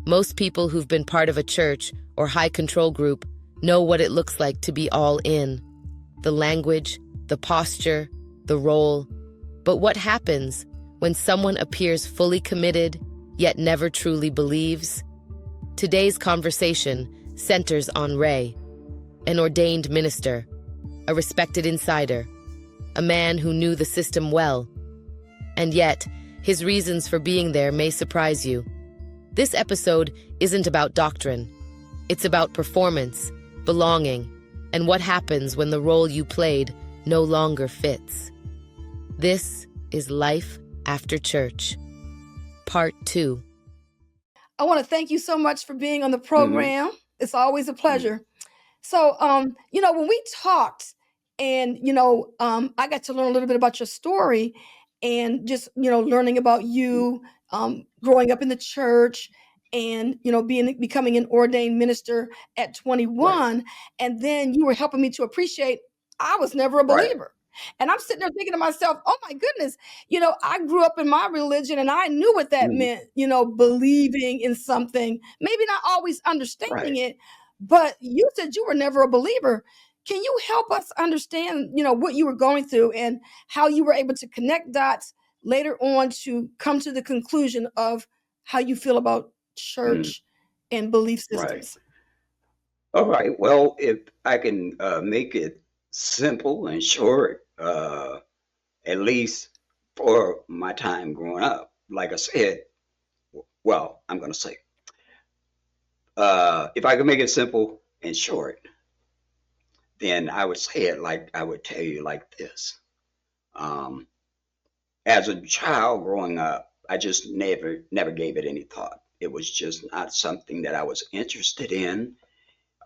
Most people who've been part of a church or high control group know what it looks like to be all in. The language, the posture, the role. But what happens when someone appears fully committed, yet never truly believes? Today's conversation centers on Ray, an ordained minister, a respected insider, a man who knew the system well. And yet, his reasons for being there may surprise you. This episode isn't about doctrine. It's about performance, belonging, and what happens when the role you played no longer fits. This is Life After Church, Part 2. I want to thank you so much for being on the program. It's always a pleasure. So, when we talked and, I got to learn a little bit about your story and just, learning about you growing up in the church and, becoming an ordained minister at 21. Right. And then you were helping me to appreciate I was never a believer. Right. And I'm sitting there thinking to myself, oh my goodness, I grew up in my religion and I knew what that meant, believing in something, maybe not always understanding it, but you said you were never a believer. Can you help us understand, what you were going through and how you were able to connect dots later on to come to the conclusion of how you feel about church and belief systems? Right. All right. Well, if I can make it simple and short, at least for my time growing up, like I said, well, I'm going to say, if I could make it simple and short, then I would say it like I would tell you like this. As a child growing up, I just never gave it any thought. It was just not something that I was interested in.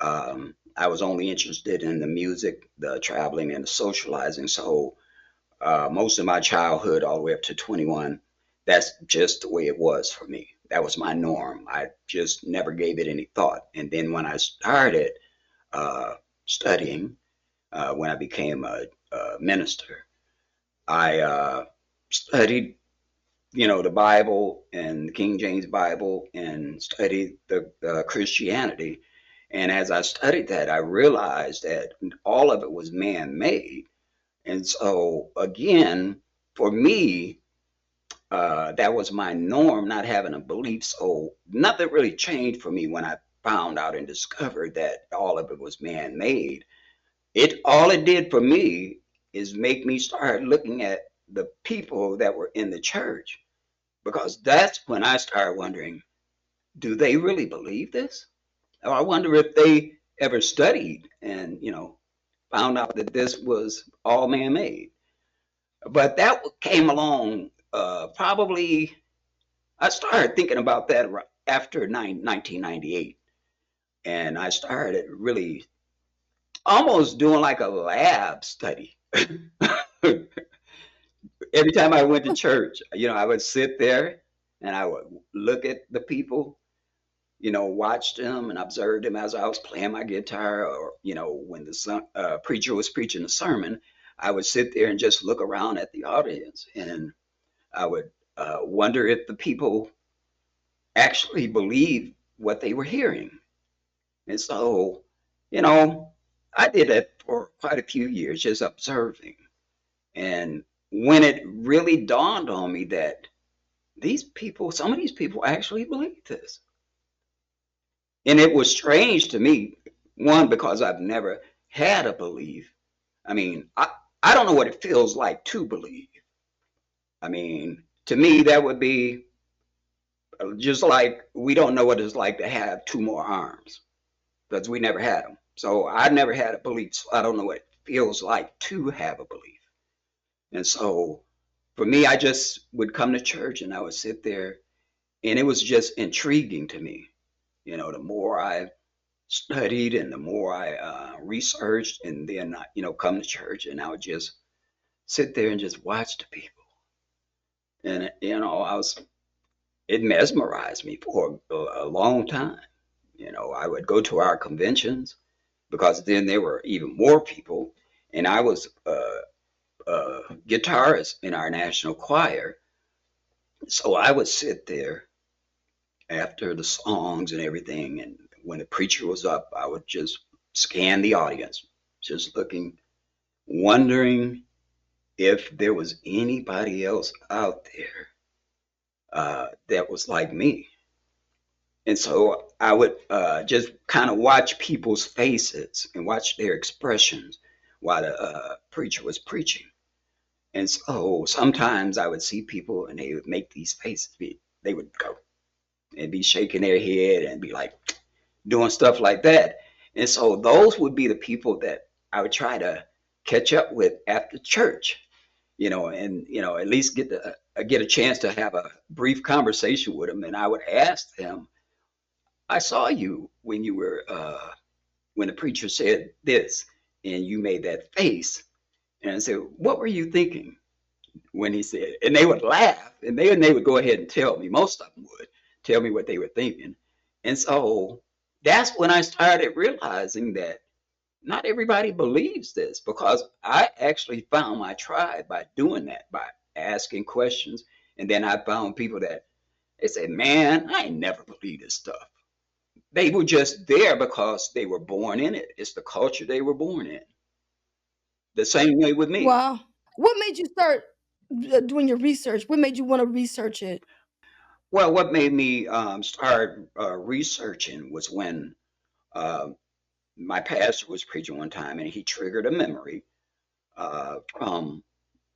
I was only interested in the music, the traveling, and the socializing. So most of my childhood, all the way up to 21, that's just the way it was for me. That was my norm. I just never gave it any thought. And then when I started studying, when I became a minister, I studied, the Bible and the King James Bible and studied the Christianity. And as I studied that, I realized that all of it was man-made. And so, again, for me, that was my norm, not having a belief. So nothing really changed for me when I found out and discovered that all of it was man-made. All it did for me is make me start looking at the people that were in the church, because that's when I started wondering, do they really believe this? Or I wonder if they ever studied and, found out that this was all man-made. But that came along probably, I started thinking about that after 1998. And I started really almost doing like a lab study. Every time I went to church, I would sit there and I would look at the people, watch them and observe them as I was playing my guitar, or, when the preacher was preaching a sermon, I would sit there and just look around at the audience, and I would wonder if the people actually believed what they were hearing. And so, I did that for quite a few years, just observing. And when it really dawned on me that some of these people actually believe this. And it was strange to me, one, because I've never had a belief. I mean, I don't know what it feels like to believe. I mean, to me, that would be just like we don't know what it's like to have two more arms, because we never had them. So I never had a belief. So I don't know what it feels like to have a belief. And so for me, I just would come to church and I would sit there, and it was just intriguing to me. The more I studied and the more I researched, and then, come to church, and I would just sit there and just watch the people. And, it mesmerized me for a long time. I would go to our conventions, because then there were even more people, and I was a guitarist in our national choir. So I would sit there after the songs and everything. And when the preacher was up, I would just scan the audience, just looking, wondering if there was anybody else out there that was like me. And so I would just kind of watch people's faces and watch their expressions while the preacher was preaching. And so sometimes I would see people and they would make these faces. They would go and be shaking their head and be like doing stuff like that. And so those would be the people that I would try to catch up with after church, and at least get a chance to have a brief conversation with them. And I would ask them, I saw you when you were when the preacher said this, and you made that face. And I said, what were you thinking when he said it? And they would laugh, and they would go ahead and tell me. Most of them would tell me what they were thinking. And so that's when I started realizing that not everybody believes this, because I actually found my tribe by doing that, by asking questions. And then I found people that they said, man, I ain't never believed this stuff. They were just there because they were born in it. It's the culture they were born in. The same way with me. Wow. What made you start doing your research? What made you want to research it? Well, what made me start researching was when my pastor was preaching one time, and he triggered a memory from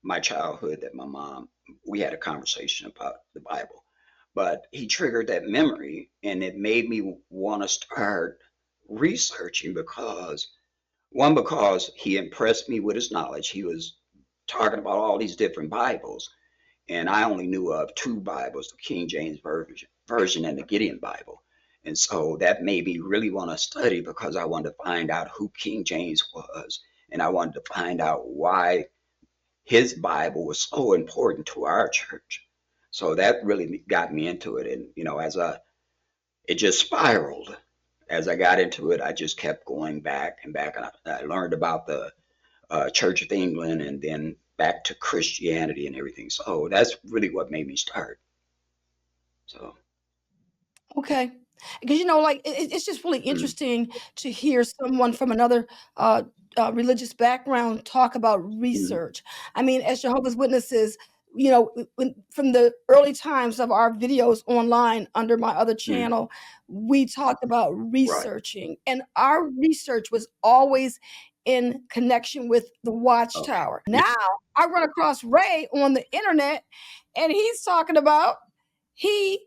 my childhood that we had a conversation about the Bible. But he triggered that memory, and it made me want to start researching because he impressed me with his knowledge. He was talking about all these different Bibles, and I only knew of two Bibles, the King James version and the Gideon Bible. And so that made me really want to study, because I wanted to find out who King James was, and I wanted to find out why his Bible was so important to our church. So that really got me into it. And, it just spiraled. As I got into it, I just kept going back and back. And I learned about the Church of England, and then back to Christianity and everything. So that's really what made me start. So. Okay. Because, it's just really interesting to hear someone from another religious background talk about research. I mean, as Jehovah's Witnesses, from the early times of our videos online under my other channel, we talked about researching, and our research was always in connection with the Watchtower. Now I run across Ray on the internet, and he's talking about he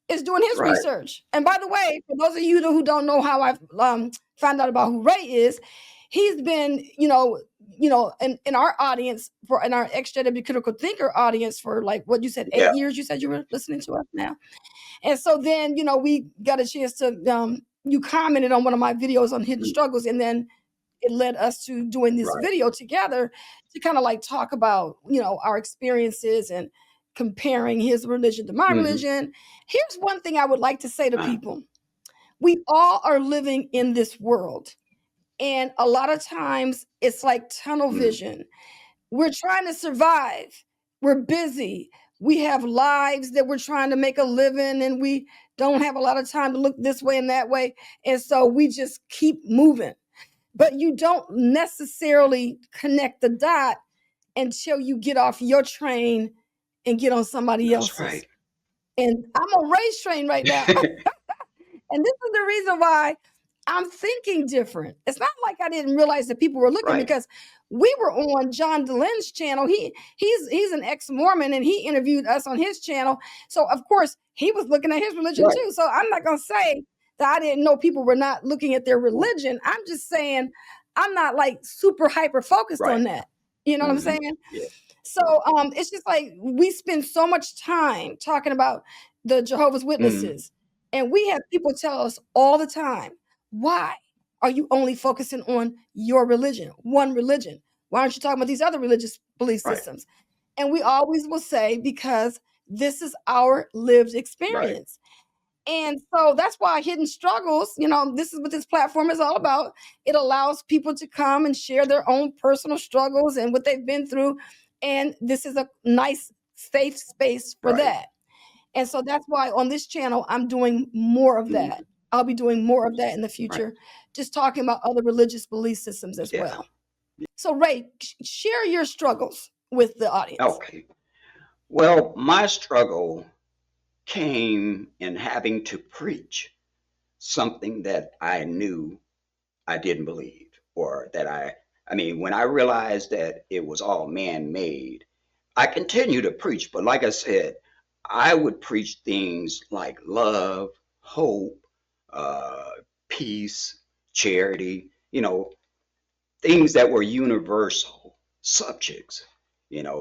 is doing his research. And by the way, for those of you who don't know how I've found out about who Ray is, he's been, in our audience, in our XJW Critical Thinker audience for like what you said, 8 years. You said you were listening to us now. And so then, we got a chance to, you commented on one of my videos on hidden struggles, and then it led us to doing this video together to kind of like talk about, our experiences and comparing his religion to my religion. Here's one thing I would like to say to people. We all are living in this world, and a lot of times it's like tunnel vision. We're trying to survive. We're busy. We have lives that we're trying to make a living, and we don't have a lot of time to look this way and that way. And so we just keep moving. But you don't necessarily connect the dot until you get off your train and get on somebody else's. Right. And I'm on Ray's train right now. And this is the reason why I'm thinking different. It's not like I didn't realize that people were looking, because we were on John Delen's channel. He's an ex-Mormon, and he interviewed us on his channel. So of course he was looking at his religion too. So I'm not gonna say that I didn't know people were not looking at their religion. I'm just saying I'm not like super hyper focused on that. You know what I'm saying? Yeah. So it's just like we spend so much time talking about the Jehovah's Witnesses, and we have people tell us all the time, why are you only focusing on your religion, one religion? Why aren't you talking about these other religious belief systems? And we always will say, because this is our lived experience. And so that's why Hidden Struggles, this is what this platform is all about. It allows people to come and share their own personal struggles and what they've been through. And this is a nice, safe space for that. And so that's why on this channel, I'm doing more of that. Mhm. I'll be doing more of that in the Right. future, just talking about other religious belief systems as Yeah. well. So, Ray, share your struggles with the audience. Okay. Well, my struggle came in having to preach something that I knew I didn't believe, or that I mean, when I realized that it was all man-made, I continued to preach, but like I said, I would preach things like love, hope, uh, peace, charity, things that were universal subjects,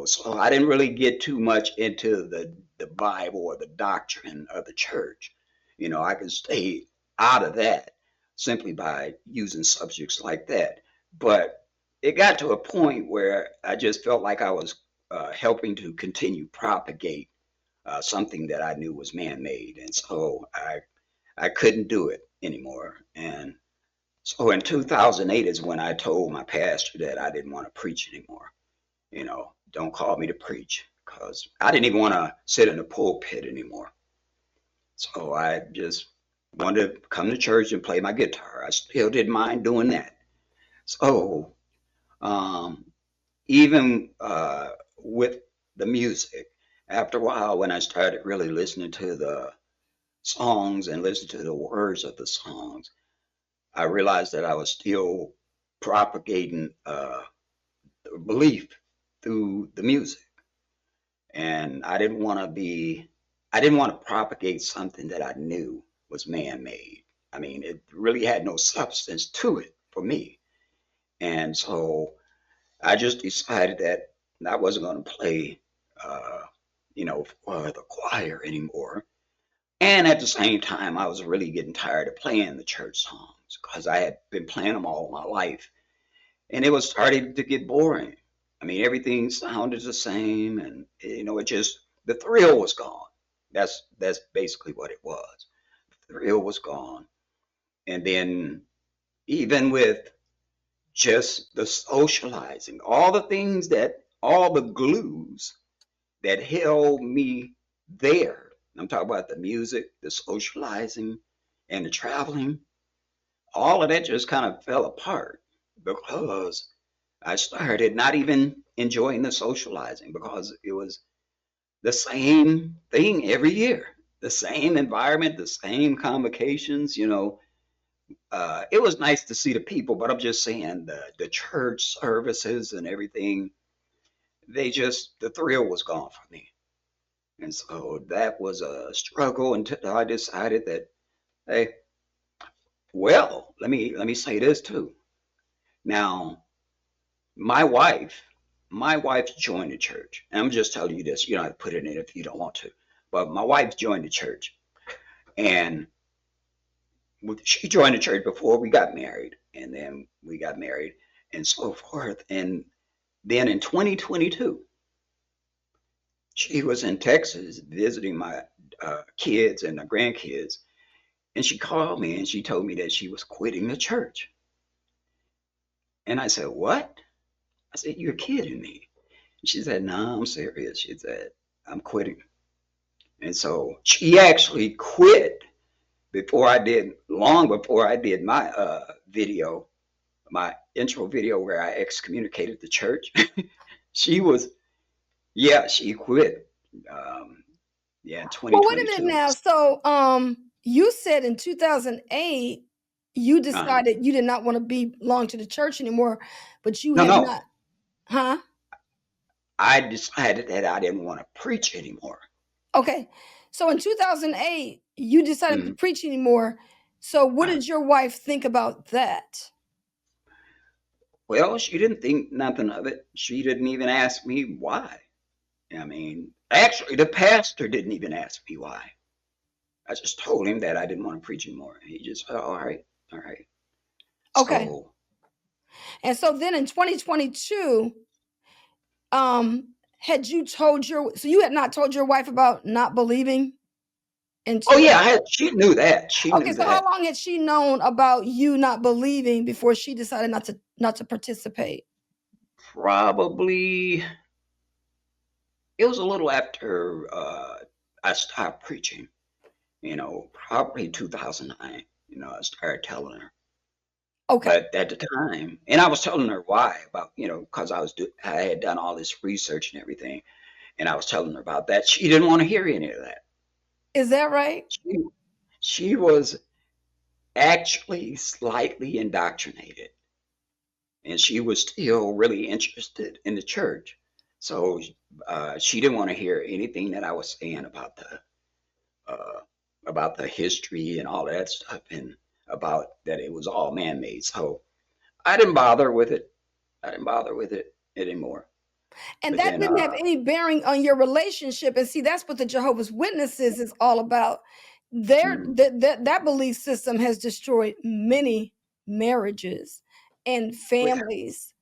So I didn't really get too much into the Bible or the doctrine of the church. I could stay out of that simply by using subjects like that. But it got to a point where I just felt like I was helping to continue propagate something that I knew was man-made, and so I couldn't do it anymore. And so in 2008 is when I told my pastor that I didn't want to preach anymore. Don't call me to preach, because I didn't even want to sit in the pulpit anymore. So I just wanted to come to church and play my guitar. I still didn't mind doing that. So um, even with the music, after a while, when I started really listening to the songs and listening to the words of the songs, I realized that I was still propagating belief through the music. And I didn't want to propagate something that I knew was man-made. I mean, it really had no substance to it for me. And so I just decided that I wasn't going to play, uh, for the choir anymore. And at the same time, I was really getting tired of playing the church songs, because I had been playing them all my life. And it was starting to get boring. I mean, everything sounded the same, and it just the thrill was gone. That's basically what it was. The thrill was gone, and then even with just the socializing, all the glues that held me there. I'm talking about the music, the socializing, and the traveling. All of that just kind of fell apart because I started not even enjoying the socializing, because it was the same thing every year, the same environment, the same convocations. It was nice to see the people, but I'm just saying the church services and everything, the thrill was gone for me. And so that was a struggle until I decided that, hey, well, let me say this too. Now, My wife, my wife joined the church. And I'm just telling you this. You don't have to put it in if you don't want to. But my wife joined the church, and she joined the church before we got married, and then we got married, and so forth. And then in 2022, she was in Texas visiting my kids and the grandkids, and she called me and she told me that she was quitting the church. And I said, "What?" I said, "You're kidding me." She said, "No, I'm serious." She said, "I'm quitting." And so she actually quit long before I did my video, my intro video where I excommunicated the church. She was, yeah, she quit. Yeah, in Well, wait a minute 2022. now. So, you said in 2008 you Uh-huh. decided you did not want to belong to the church anymore, but you No, have no, not, huh? I decided that I didn't want to preach anymore. Okay. So in 2008 you decided not to Mhm. preach anymore. So what Uh, did your wife think about that? well, she didn't think nothing of it. She didn't even ask me why. I mean, actually, the pastor didn't even ask me why. I just told him that I didn't want to preach anymore. And he just said, all right, all right. Okay. So, And so then in 2022, had you told your so you had not told your wife about not believing oh until yeah, she knew that. She okay, knew so how that. long had she known about you not believing before she decided not to participate? Probably, it was a little after I stopped preaching, probably 2009. I started telling her. Okay. But at the time, and I was telling her why about, because I had done all this research and everything, and I was telling her about that. She didn't want to hear any of that. Is that right? She, she was actually slightly indoctrinated, and she was still really interested in the church. So she didn't want to hear anything that I was saying uh, about the history and all that stuff, and about that it was all man-made. So I didn't bother with it. I didn't bother with it anymore. And But that then, didn't have any bearing on your relationship. And see, that's what the Jehovah's Witnesses is all about. mm, That belief system has destroyed many marriages, and yeah, families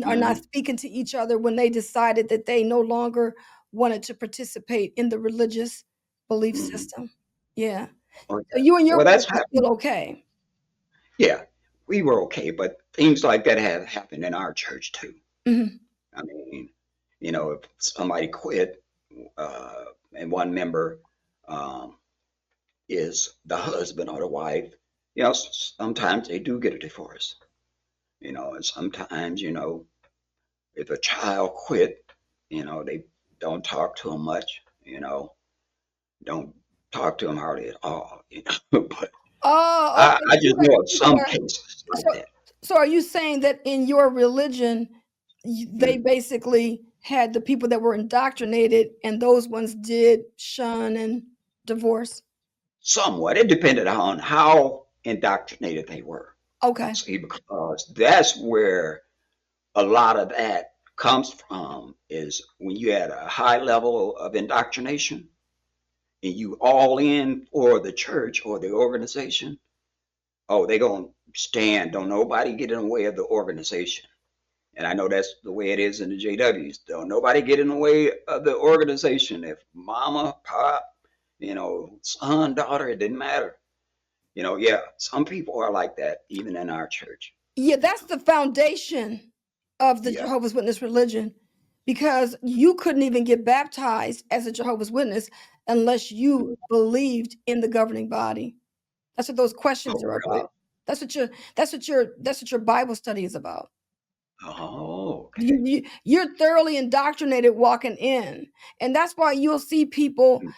are not mhm, speaking to each other when they decided that they no longer wanted to participate in the religious belief mhm. system. Yeah. Oh, So yeah. you and your Well, wife that's are still happened. okay. Yeah, we were okay, but things like that have happened in our church too. Mhm. I mean, if somebody quit, and one member um, is the husband or the wife, sometimes they do get a divorce. And sometimes, if a child quit, they don't talk to them much. Don't talk to them hardly at all. But Oh, I, okay. I So you just got know of people some where cases like so that. so are you saying that in your religion, they Mm. basically had the people that were indoctrinated and those ones did shun and divorce? Somewhat. It depended on how indoctrinated they were. Okay. See, because that's where a lot of that comes from, is when you had a high level of indoctrination and you all in for the church or the organization. Oh, they gonna stand. Don't nobody get in the way of the organization. And I know that's the way it is in the JWs. Don't nobody get in the way of the organization. If mama, pop, son, daughter, it didn't matter. Yeah, some people are like that, even in our church. Yeah, that's the foundation of the Yeah. Jehovah's Witness religion, because you couldn't even get baptized as a Jehovah's Witness unless you believed in the governing body. That's what those questions Oh, are really? about. That's what your Bible study is about. Oh, You, okay. you're thoroughly indoctrinated walking in, and that's why you'll see people. Mm,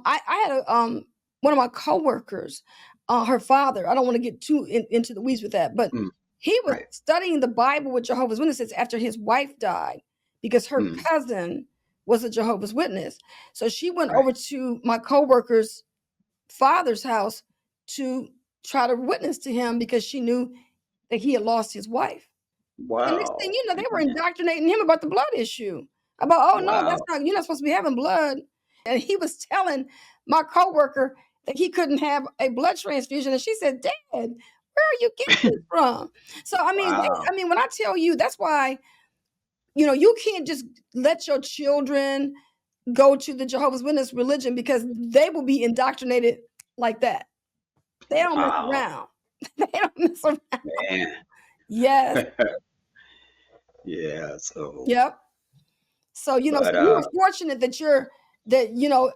I had one of my coworkers, her father. I don't want to get too into the weeds with that, but mm, he was right. studying the Bible with Jehovah's Witnesses after his wife died because her Mm, cousin was a Jehovah's Witness. So she went right. over to my coworker's father's house to try to witness to him because she knew that he had lost his wife. And next thing Wow. you know, they were Man. indoctrinating him about the blood issue. About, oh no, that's Wow. not, you're not supposed to be having blood. And he was telling my coworker that he couldn't have a blood transfusion. And she said, Dad, where are you getting this from? So I mean, Wow. when I tell you, that's why, you can't just let your children go to the Jehovah's Witness religion because they will be indoctrinated like that. They don't mess Wow. around. They don't mess around. Man. Yes. Yeah. So, Yep. So, so but you were fortunate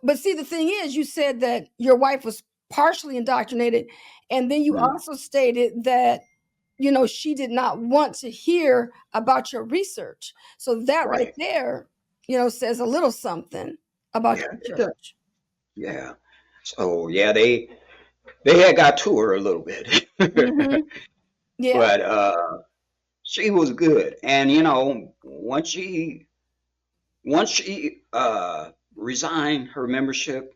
but see, the thing is, you said that your wife was partially indoctrinated, and then you mm, also stated that, she did not want to hear about your research. So that right right. there, says a little something about Yeah. your It does. church. Yeah. So yeah, they had got to her a little bit, Hmm. Yeah. but she was good. And once she resigned her membership,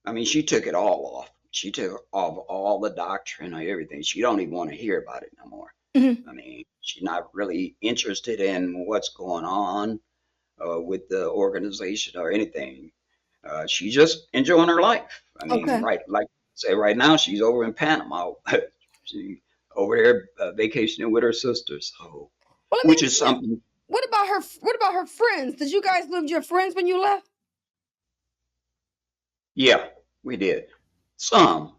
I mean, she took it all off. She took off all the doctrine or everything. She don't even want to hear about it no more. Hmm. I mean, she's not really interested in what's going on with the organization or anything. She's just enjoying her life. I mean, Okay. right, like say right now, she's over in Panama. She over there vacationing with her sister. So, Well, let me which ask is you this. something. What about her friends? Did you guys live with your friends when you left? Yeah, we did some.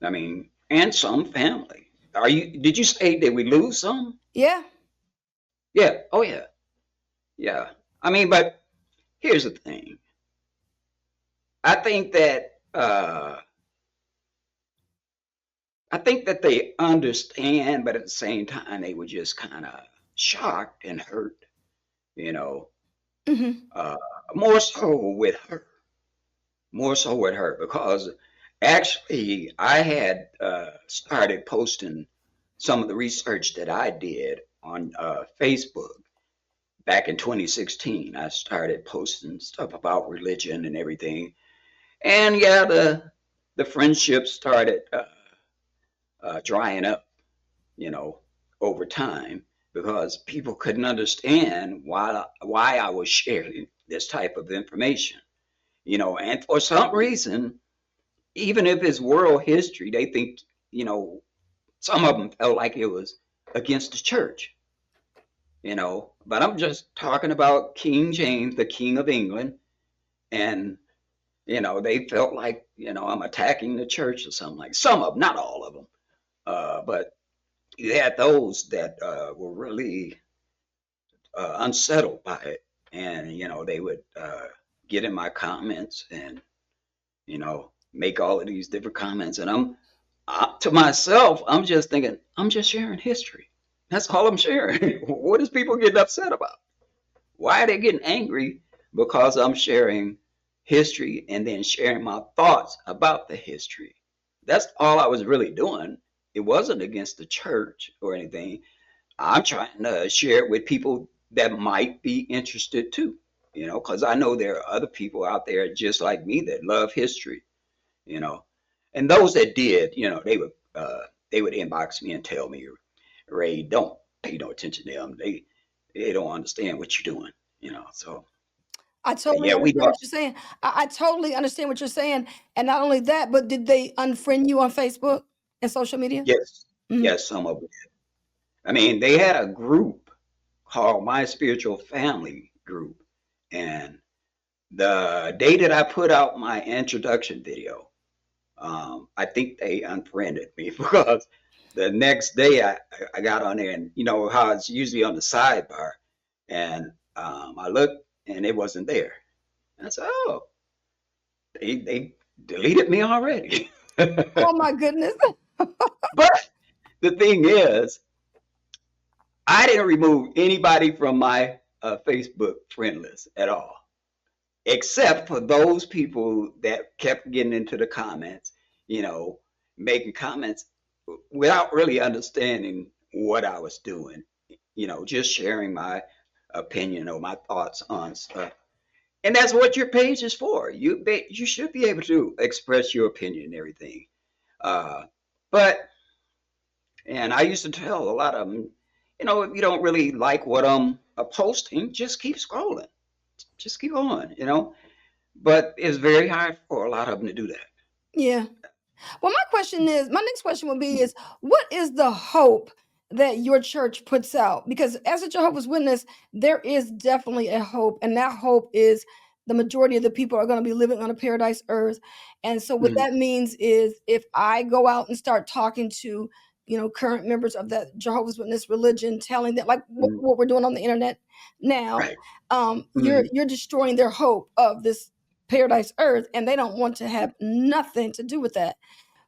I mean, and some family. Did you say did we lose some? Yeah. Yeah. Oh yeah. Yeah. I mean, but here's the thing. I think that they understand, but at the same time, they were just kind of shocked and hurt, you know, Hmm. uh, more so with her, more so with her, because actually I had started posting some of the research that I did on Facebook back in 2016. I started posting stuff about religion and everything, and yeah, the friendship started drying up, you know, over time because people couldn't understand why I was sharing this type of information, you know, and for some reason, even if it's world history, they think, you know, some of them felt like it was against the church, you know. But I'm just talking about King James, the King of England, and you know, they felt like, you know, I'm attacking the church or something like some of them, not all of them. But you had those that were really unsettled by it. And, you know, they would get in my comments and, you know, make all of these different comments. And to myself, I'm just thinking, I'm just sharing history. That's all I'm sharing. What is people getting upset about? Why are they getting angry? Because I'm sharing history and then sharing my thoughts about the history. That's all I was really doing. It wasn't against the church or anything. I'm trying to share it with people that might be interested too, you know, because I know there are other people out there just like me that love history, you know, and those that did, you know, they would inbox me and tell me, Ray, don't pay no attention to them. They don't understand what you're doing, you know. So I but totally yeah, we understand got what you're saying. I totally understand what you're saying. And not only that, but did they unfriend you on Facebook and social media? yes, Mhm. yes, some of them. I mean, they had a group called My Spiritual Family Group, and the day that I put out my introduction video, I think they unfriended me because the next day I got on there and you know how it's usually on the sidebar, and I looked and it wasn't there. And I said, "Oh, they deleted me already." Oh my goodness. But the thing is, I didn't remove anybody from my Facebook friend list at all, except for those people that kept getting into the comments, you know, making comments without really understanding what I was doing, you know, just sharing my opinion or my thoughts on stuff. And that's what your page is for. You should be able to express your opinion and everything. Uh, but and I used to tell a lot of them, you know, if you don't really like what I'm posting, just keep scrolling, just keep on, you know. But it's very hard for a lot of them to do that. Yeah. Well, my next question would be is what is the hope that your church puts out? Because as a Jehovah's Witness, there is definitely a hope, and that hope is the majority of the people are going to be living on a paradise earth. And so what Mhm, that means is if I go out and start talking to, current members of that Jehovah's Witness religion, telling them like mhm. what we're doing on the internet now, Right. you're Mhm. you're destroying their hope of this paradise earth, and they don't want to have nothing to do with that.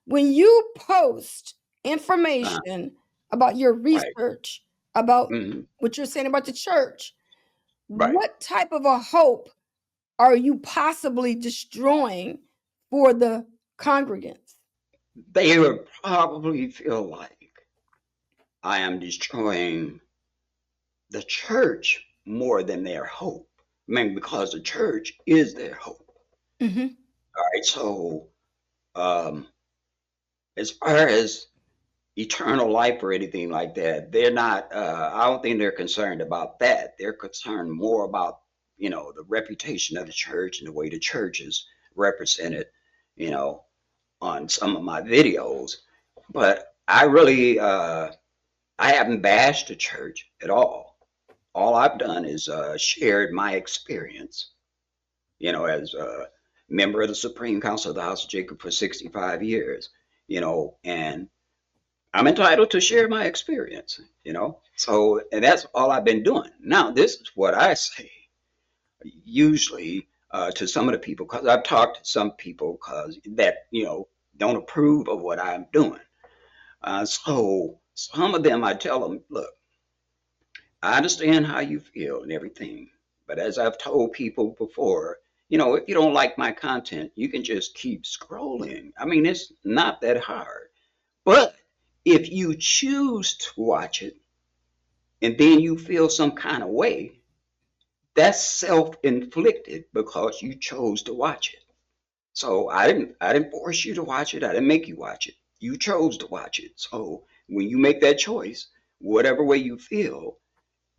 When you post Uh, information about your right. research, about Mhm. what you're saying about the church, Right. what type of a hope are you possibly destroying for the congregants? They would probably feel like I am destroying the church more than their hope. I mean, because the church is their hope. Mhm. All right. So, um, as far as eternal life or anything like that, they're not, I don't think they're concerned about that. They're concerned more about, you know, the reputation of the church and the way the church is represented, you know, on some of my videos. But I really, I haven't bashed the church at all. All I've done is shared my experience, you know, as a member of the Supreme Council of the House of Jacob for 65 years, you know, and I'm entitled to share my experience, you know. So, and that's all I've been doing. Now, this is what I say. Usually, to some of the people, because I've talked to some people that don't approve of what I'm doing. So some of them, I tell them, look, I understand how you feel and everything, but as I've told people before, if you don't like my content, you can just keep scrolling. I mean, it's not that hard. But if you choose to watch it and then you feel some kind of way, that's self-inflicted because you chose to watch it. So I didn't force you to watch it. I didn't make you watch it. You chose to watch it. So when you make that choice, whatever way you feel,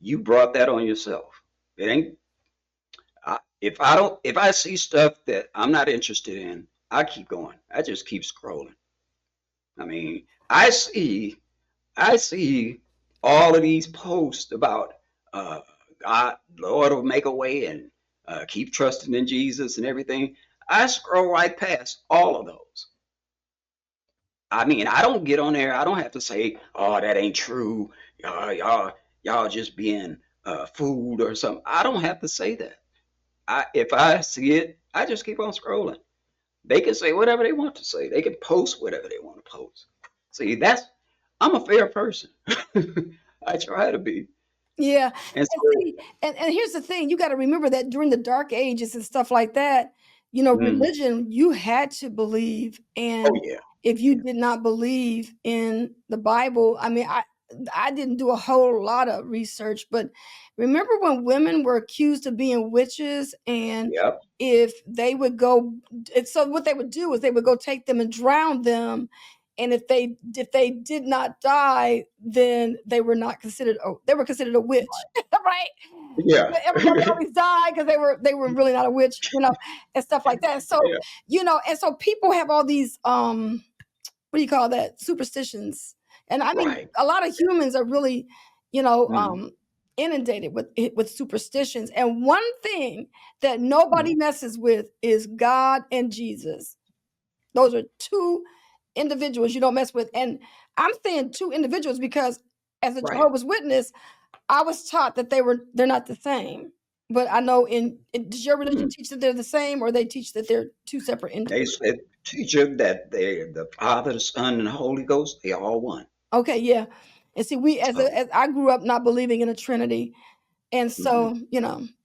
you brought that on yourself. It ain't if I see stuff that I'm not interested in, I keep going. I just keep scrolling. I mean, I see all of these posts about God, Lord will make a way, and keep trusting in Jesus and everything. I scroll right past all of those. I mean, I don't get on there. I don't have to say, "Oh, that ain't true. Y'all just being fooled or something." I don't have to say that. If I see it, I just keep on scrolling. They can say whatever they want to say. They can post whatever they want to post. See, I'm a fair person. I try to be. Yeah. And And so, see, and here's the thing, you gotta remember that during the dark ages and stuff like that, mm, religion, you had to believe, oh and yeah, if you did not believe in the Bible, I mean, I didn't do a whole lot of research, but remember when women were accused of being witches, and yep, if they would go, and so what they would do is they would go take them and drown them, and if they did not die, then they were not considered, oh, they were considered a witch, right? yeah, But everybody always died because they were really not a witch, and stuff like that. So, yeah, and so people have all these what do you call that, superstitions. And I mean, right. a lot of humans are really, you know, Mm, um inundated with superstitions. And one thing that nobody mm. messes with is God and Jesus. Those are two individuals you don't mess with. And I'm saying two individuals because as a Right. Jehovah's Witness, I was taught that they're not the same. But I know does your religion Mm. teach that they're the same, or they teach that they're two separate They individuals? said, teacher, that the Father, the Son, and the Holy Ghost, they all one. Okay, yeah. And see, we So, as I grew up not believing in a Trinity, and mhm. so,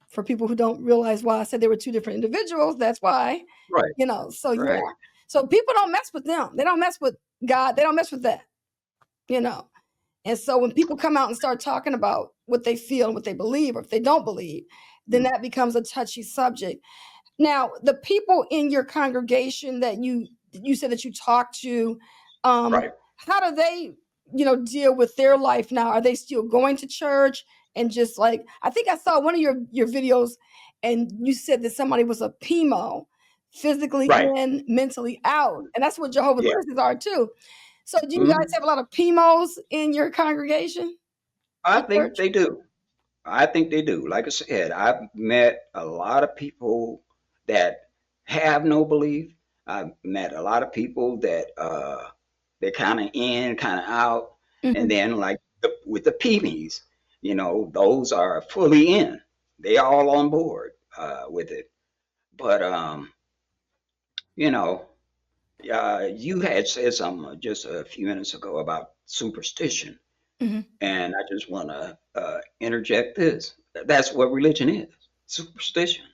for people who don't realize why I said they were two different individuals, that's why, Right, so yeah. right. So people don't mess with them. They don't mess with God. They don't mess with that, you know. And so when people come out and start talking about what they feel and what they believe, or if they don't believe, then Mm, that becomes a touchy subject. Now, the people in your congregation that you said that you talked to, right. how do they, deal with their life now? Are they still going to church and just like I think I saw one of your videos, and you said that somebody was a PMO, physically Right. in, mentally out, and that's what Jehovah's Yeah. Witnesses are too. So, do you guys Mhm. have a lot of PMOs in your congregation, I your think church? they do. I think they do. Like I said, I've met a lot of people that have no belief. I've met a lot of people that they're kind of in, kind of out, and Mhm. then like with the PBs, those are fully in. They all on board with it. But you know, you had said something just a few minutes ago about superstition. Mhm. And I just want to interject this. That's what religion is, superstition.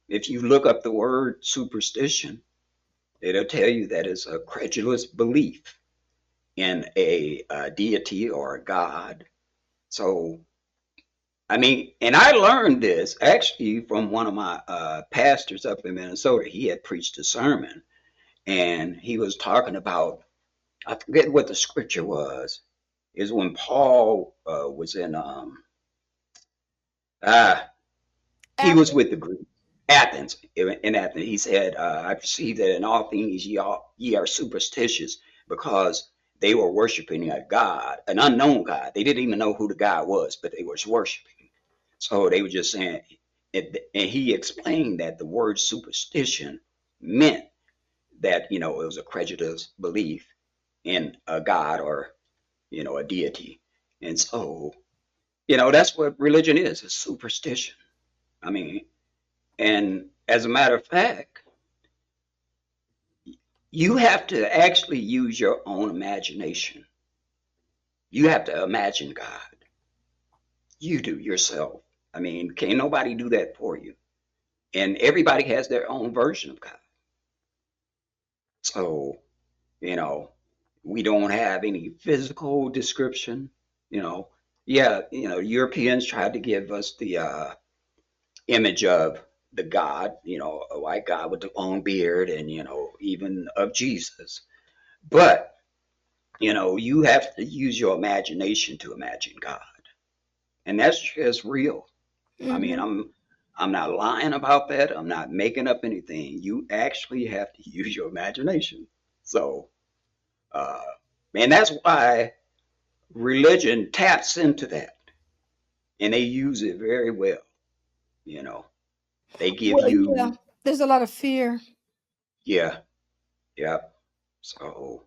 If you look up the word superstition, it'll tell you that it's a credulous belief in a deity or a god. So, I mean, and I learned this actually from one of my pastors up in Minnesota. He had preached a sermon and he was talking about, I forget what the scripture was, is when Paul was in uh, he was with the Greeks, Athens. In Athens, he said, "I perceive that in all things ye are superstitious, because they were worshiping a god, an unknown god. They didn't even know who the god was, but they was worshiping. So they were just saying." And he explained that the word superstition meant that it was a credulous belief in a god or a deity. And so that's what religion is, a superstition. I mean, and As a matter of fact, you have to actually use your own imagination. You have to imagine God. You do yourself. I mean, can't nobody do that for you. And everybody has their own version of God. So, you know, we don't have any physical description, you know. Yeah, Europeans tried to give us the image of the God, a white God with the long beard and, even of Jesus. But, you have to use your imagination to imagine God. And that's just real. I mean, Hmm. I'm not lying about that. I'm not making up anything. You actually have to use your imagination. So, uh, and that's why religion taps into that, and they use it very well. You know, they give Well, yeah, you, there's a lot of fear. yeah, yeah. So,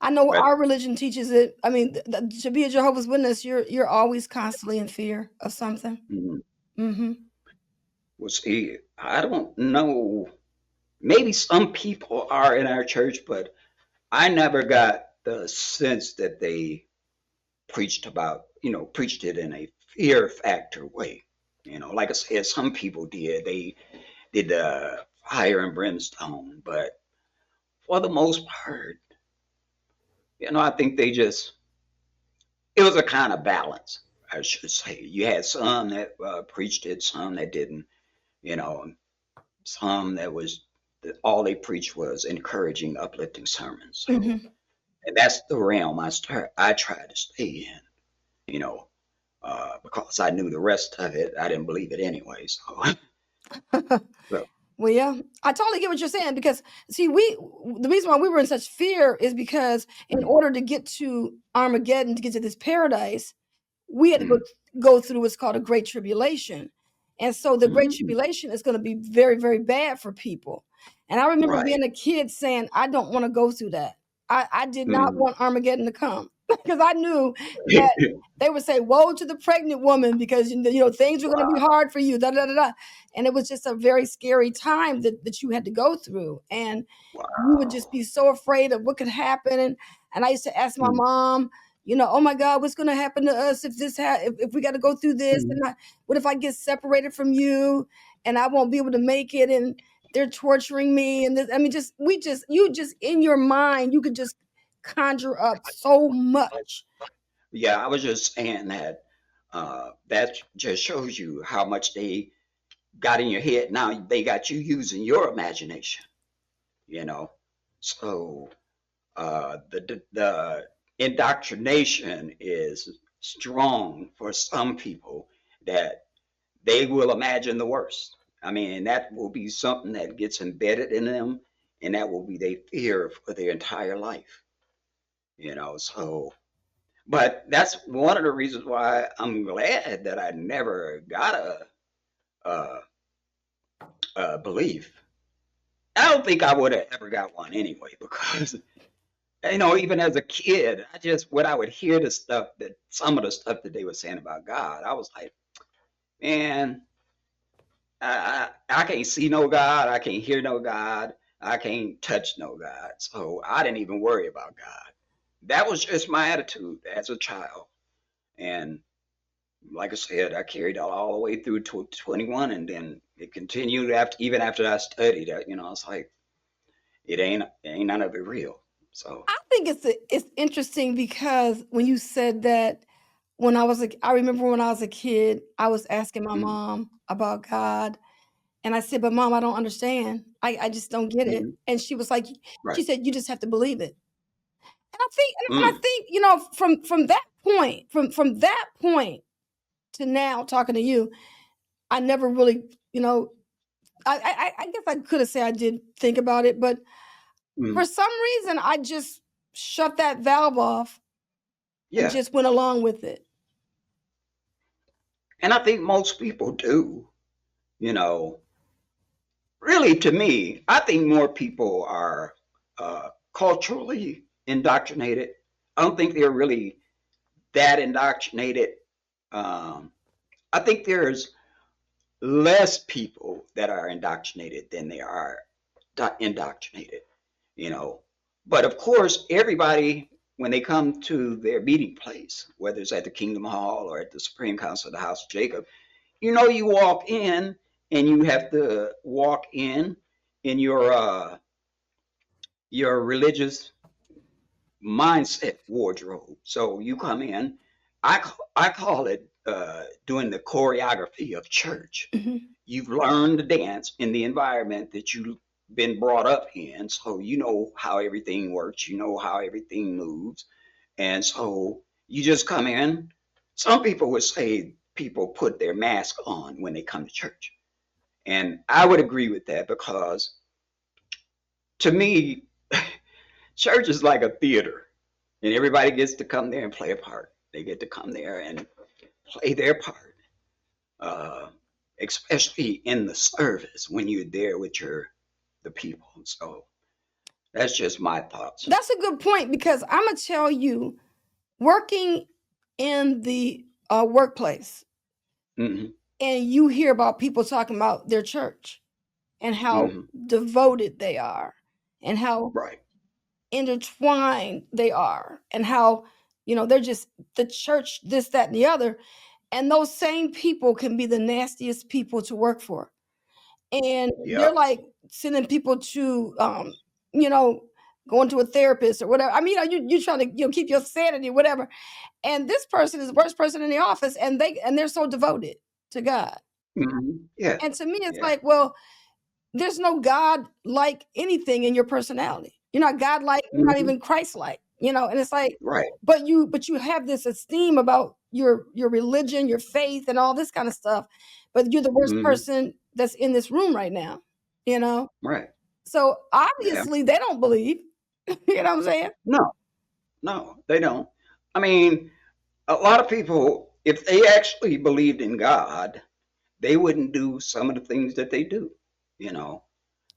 I know but our religion teaches it. I mean, to be a Jehovah's Witness, you're always constantly in fear of something. mm, Hmm. well, see, I don't know. Maybe some people are in our church, but I never got the sense that they preached it in a fear factor way. Like I said, some people did. They did the fire and brimstone, but for the most part, I think it was a kind of balance, I should say. You had some that preached it, some that didn't, you know, some that all they preached was encouraging, uplifting sermons. So, Hmm. and that's the realm I tried to stay in, you know, because I knew the rest of it. I didn't believe it anyway. So, so Well, yeah, I totally get what you're saying because see, the reason why we were in such fear is because in mm, order to get to Armageddon, to get to this paradise, we had to mm, go through what's called a great tribulation. And so the great mm, tribulation is going to be very, very bad for people. And I remember right. being a kid saying, I don't want to go through that. I did not Mm. want Armageddon to come because I knew that they would say, woe to the pregnant woman because things were going to be Wow. hard for you. Da, da, da, da. And it was just a very scary time that you had to go through. And you would just Wow. be so afraid of what could happen. And I used to ask my Mm, mom, oh my God, what's going to happen to us if if we got to go through this? mm. And what if I get separated from you and I won't be able to make it? And they're torturing me. And this, I mean, you just in your mind, you could just conjure up so much. Yeah, I was just saying that that just shows you how much they got in your head. Now they got you using your imagination, you know. So the indoctrination is strong for some people that they will imagine the worst. I mean, that will be something that gets embedded in them, and that will be their fear for their entire life, So, but that's one of the reasons why I'm glad that I never got a, a belief. I don't think I would have ever got one anyway, because even as a kid, when I would hear some of the stuff that they were saying about God, I was like, man, I can't see no God, I can't hear no God, I can't touch no God. So I didn't even worry about God. That was just my attitude as a child. And like I said, I carried it all the way through to 21, and then it continued even after I studied it. It's like it ain't none of it real. So, I think it's interesting because when you said that, I remember when I was a kid, I was asking my mm, mom about God. And I said, but mom, I don't understand. I just don't get it. mm, And she was like, right. she said, you just have to believe it. And I Mm, think, from that point to now talking to you, I never really, I guess I could have said I did think about it, but for mm, some reason I just shut that valve off and yeah. just went along with it. And I think most people do, you know. Really, to me, I think more people are culturally indoctrinated. I don't think they're really that indoctrinated. Um, I think there's less people that are indoctrinated than they are indoctrinated, you know. But of course, everybody, when they come to their meeting place, whether it's at the Kingdom Hall or at the Supreme Council of the House of Jacob, you know, you walk in and you have to walk in your religious mindset wardrobe. So you come in, I call it doing the choreography of church. Mhm. You've learned to dance in the environment that you've been brought up in, so you know how everything works, you know how everything moves, and so you just come in. Some people would say people put their mask on when they come to church, and I would agree with that because to me, church is like a theater, and everybody gets to come there and play a part. They get to come there and play their part, uh, especially in the service when you're there with the people. So that's just my thoughts. That's a good point because I'm gonna tell you, working in the workplace, Hmm. and you hear about people talking about their church and how Hmm. devoted they are, and how Right. intertwined they are, and how they're just the church, this, that, and the other. And those same people can be the nastiest people to work for. And they're Yep. like sending people to you know going to a therapist or whatever. I mean, you trying to keep your sanity, whatever. And this person is the worst person in the office, and they're so devoted to God. Yeah. And to me, it's Yeah. like, well, there's no God like anything in your personality. You're not God like, you're not Hmm. even Christ like, and it's like, Right. but you have this esteem about your religion, your faith, and all this kind of stuff. But you're the worst Hmm. person that's in this room right now, you know? Right. So Yeah. obviously they don't believe. You know what I'm saying? No. No, they don't. I mean, a lot of people, if they actually believed in God, they wouldn't do some of the things that they do. You know,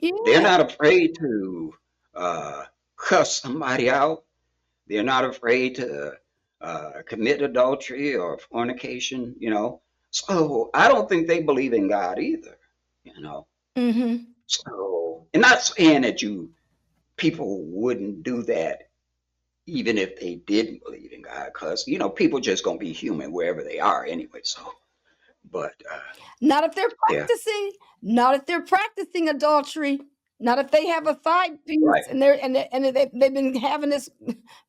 they're Yeah. not afraid to uh, cuss somebody out. They're not afraid to commit adultery or fornication. You know, so I don't think they believe in God either. You know, Hmm. so and not saying that you people wouldn't do that even if they didn't believe in God, because people just gonna be human wherever they are anyway. So, but Not if they're yeah, practicing, not if they're practicing adultery, not if they have a side piece right. and they've been having this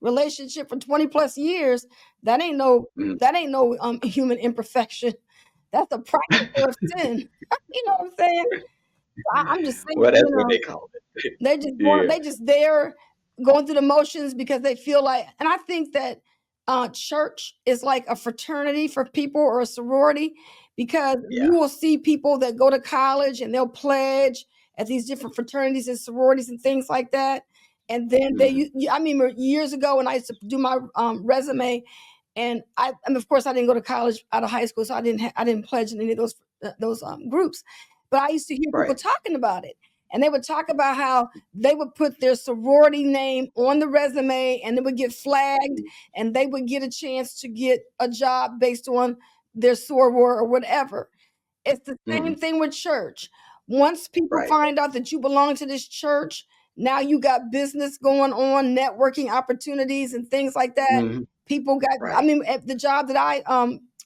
relationship for 20 plus years. That ain't no Mm. that ain't no human imperfection. That's a practical of sin. You know what I'm saying? I'm just saying, Well, that's what they call it. Yeah. they just there going through the motions because they feel like. And I think that church is like a fraternity for people, or a sorority, because you Yeah. will see people that go to college and they'll pledge at these different fraternities and sororities and things like that. And then Hmm. I remember years ago when I used to do my resume, and of course I didn't go to college out of high school, so I didn't pledge in any of those groups. But I used to hear people Right. talking about it, and they would talk about how they would put their sorority name on the resume, and it would get flagged, and they would get a chance to get a job based on their soror or whatever. It's the Hmm. same thing with church. Once people Right. find out that you belong to this church, now you got business going on, networking opportunities and things like that. Hmm. People got, I Right. mean, at the job that I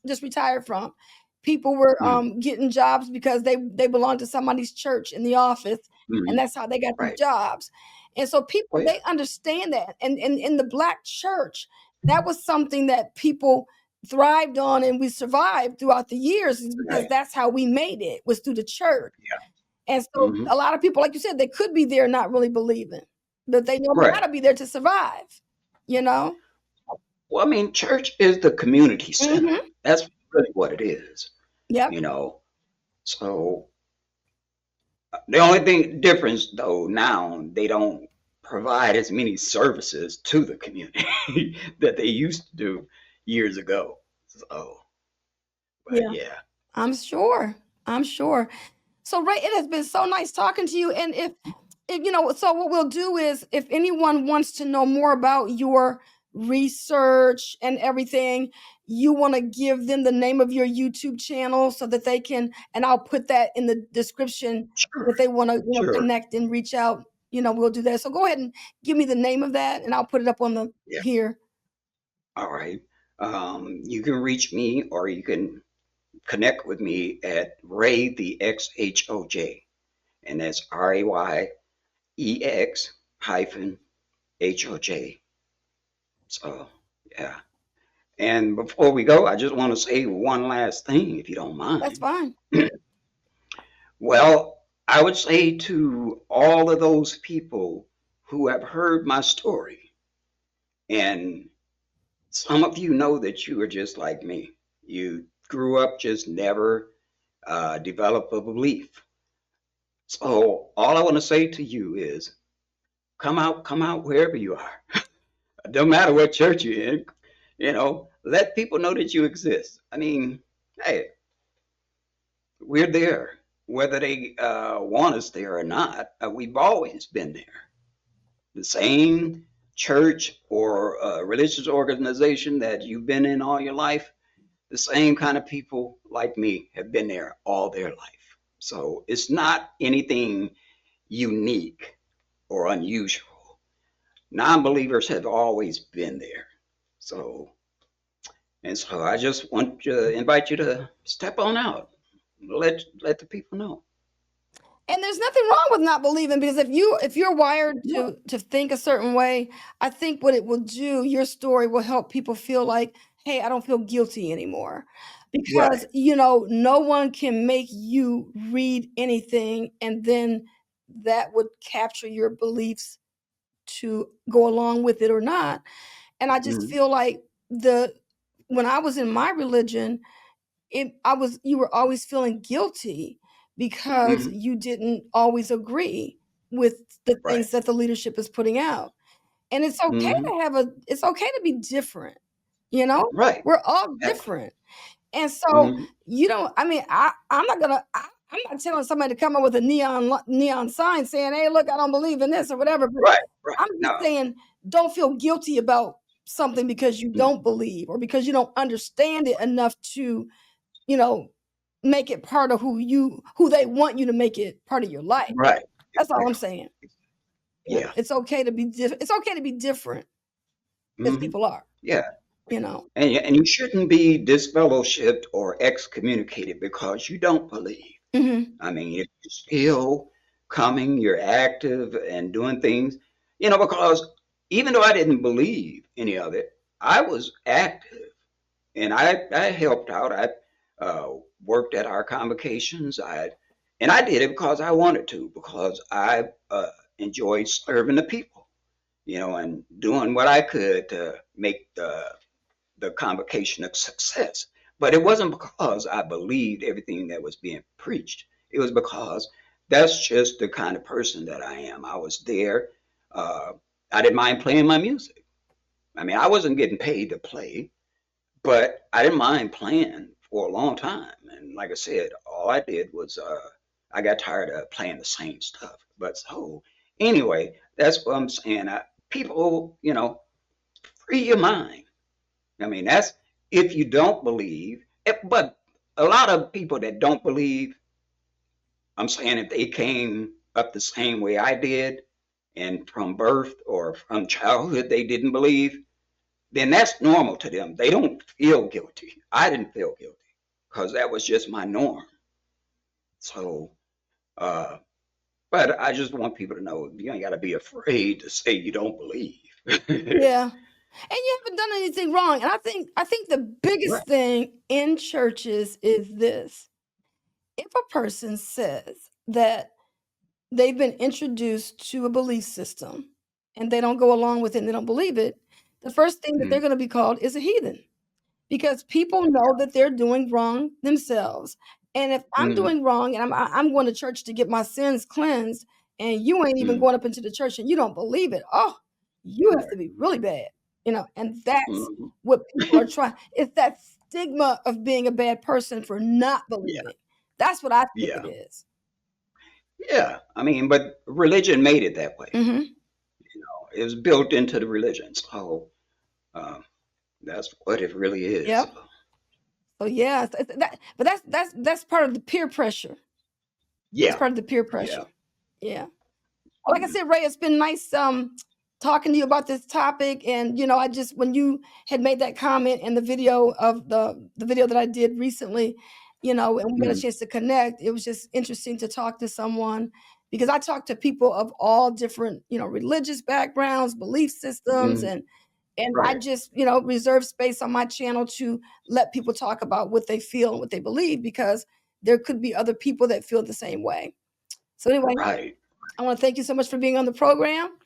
just retired from, people were Hmm. getting jobs because they belonged to somebody's church in the office, and Hmm. that's how they got these Right. jobs. And so Oh people, yeah. they understand that. And in the black church, that was something that people thrived on, and we survived throughout the years, is because Right. that's how we made it, was through the church. Yeah. And so Hmm. a lot of people, like you said, they could be there not really believing, but they know they Right. gotta be there to survive, you know? Well, I mean, church is the community center. Mhm. That's really what it is. Yep. You know. So the only thing difference though now they don't provide as many services to the community that they used to do years ago. So, but Yeah. yeah, I'm sure. I'm sure. So, Ray, it has been so nice talking to you. And if so what we'll do is, if anyone wants to know more about your research and everything, you want to give them the name of your YouTube channel so that they can, and I'll put that in the description Sure, if they want to, sure. connect and reach out. We'll do that. So go ahead and give me the name of that, and I'll put it up on the Yeah. here. All right. You can reach me or you can connect with me at Ray the XHOJ, and that's RAYEX hyphen HOJ. So, yeah. And before we go, I just want to say one last thing, if you don't That's mind. fine. Well, I would say to all of those people who have heard my story, and some of you know that you are just like me. You grew up just never develop a belief. So all I want to say to you is come out wherever you are. Don't matter what church you're in, let people know that you exist. I mean, hey, we're there. Whether they want us there or not, we've always been there. The same church or religious organization that you've been in all your life, the same kind of people like me have been there all their life. So it's not anything unique or unusual. Non-believers have always been there. So I just want to invite you to step on out. Let the people know. And there's nothing wrong with not believing, because if you're wired No. to think a certain way, I think what it will do, your story will help people feel like, hey, I don't feel guilty anymore. Because, Right. no one can make you read anything and then that would capture your beliefs to go along with it or not. And I just Mhm. feel like when I was in my religion, you were always feeling guilty because Mhm. you didn't always agree with the Right. things that the leadership is putting out. And Mhm. it's okay to be different, you know? Right. We're all Exactly. different. And so Mhm. you don't I mean, I'm not telling somebody to come up with a neon sign saying, "Hey, look, I don't believe in this," or whatever, but Right. Right. I'm just No. saying don't feel guilty about something because you Mm. don't believe or because you don't understand it enough to, you know, make it part of who they want you to make it part of your life. Right. That's all I'm Exactly. saying. Yeah. It's okay to be it's okay to be different as Mhm. people are, Yeah. you know. And you shouldn't be disfellowshipped or excommunicated because you don't believe. Mhm. I mean, if you're still coming, you're active and doing things, because even though I didn't believe any of it, I was active and I helped out. I worked at our convocations. And I did it because I wanted to, because I enjoyed serving the people, and doing what I could to make the convocation a success. But it wasn't because I believed everything that was being preached. It was because that's just the kind of person that I am. I was there. Uh, I didn't mind playing my music. I mean, I wasn't getting paid to play, but I didn't mind playing for a long time. And like I said, all I did was I got tired of playing the same stuff. But so anyway, that's what I'm saying. People, free your mind. I mean, that's if you don't believe. But a lot of people that don't believe, I'm saying if they came up the same way I did, and from birth or from childhood they didn't believe, then that's normal to them. They don't feel guilty. I didn't feel guilty because that was just my norm. So, uh, but I just want people to know you ain't got to be afraid to say you don't believe. Yeah. And you haven't done anything wrong. And I think the Right. biggest thing in churches is this. If a person says that they've been introduced to a belief system and they don't go along with it and they don't believe it, the first thing that they're Mm, going to be called is a heathen. Because people know that they're doing wrong themselves. And if I'm mm, doing wrong and I'm going to church to get my sins cleansed, and you ain't even mm, going up into the church and you don't believe it, oh, you have to right. be really bad, and that's Mm, what people are trying. It's that stigma of being a bad person for not yeah. believing. That's what I think it Yeah. is. Yeah. I mean, but religion made it that way. Mhm. It was built into the religion. So That's what it really is. Yep. So yeah, but that's part of the peer pressure. It's Yeah. part of the peer pressure. Yeah. Like I said, Ray, it's been nice talking to you about this topic. And I just, when you had made that comment in the video of the video that I did recently, and we got a chance to connect, it was just interesting to talk to someone, because I talk to people of all different, religious backgrounds, belief systems, and I Right. just, reserve space on my channel to let people talk about what they feel and what they believe, because there could be other people that feel the same way. So anyway, Right. I want to thank you so much for being on the program.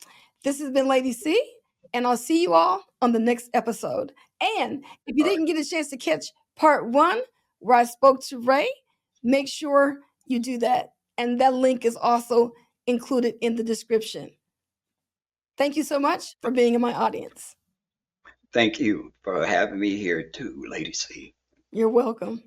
This has been Lady C, and I'll see you all on the next episode. And if you All right. didn't get a chance to catch part 1, where I spoke to Ray, make sure you do that. And that link is also included in the description. Thank you so much for being in my audience. Thank you for having me here too, Lady C. You're welcome.